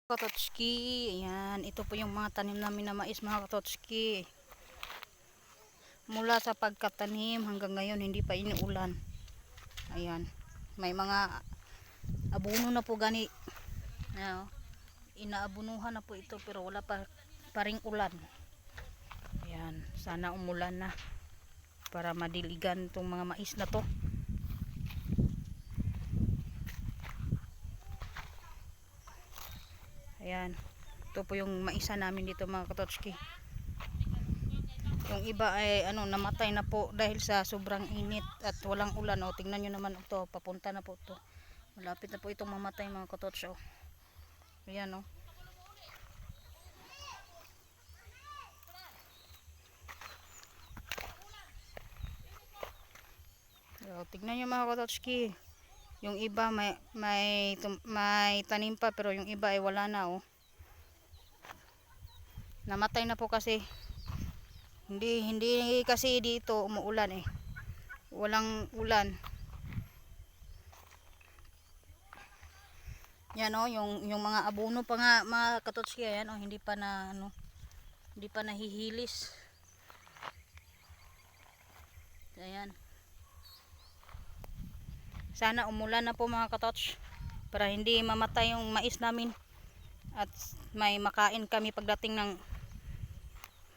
Katotski, ayan, ito po yung mga tanim namin na mais mga katotski. Mula sa pagkatanim hanggang ngayon hindi pa inuulan. Ayan, may mga abuno na po gani. Ayan, inaabunuhan na po ito pero wala pa ring ulan. Ayan, sana umulan na para madiligan itong mga mais na to. Ayan, ito po yung maisa namin dito mga katotski. Yung iba ay namatay na po dahil sa sobrang init at walang ulan. Tingnan nyo naman ito, papunta na po ito. Malapit na po itong mamatay mga katots. Ayan o. Tingnan nyo mga katotski. Yung iba may tanim pa pero yung iba ay wala na o. Namatay na po kasi hindi kasi dito umuulan eh. Walang ulan. Yan o, yung mga abono pa nga mga katotski, yan o, hindi pa nahihilis. Ayan. Sana umulan na po mga katots para hindi mamatay yung mais namin at may makain kami pagdating ng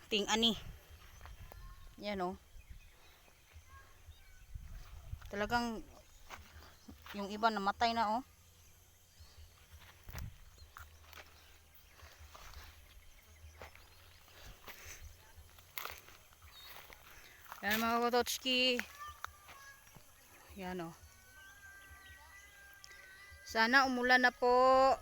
ting-ani. Yan o. Talagang yung iba namatay na o. Yan mga katotski. Yan o. Sana umulan na po.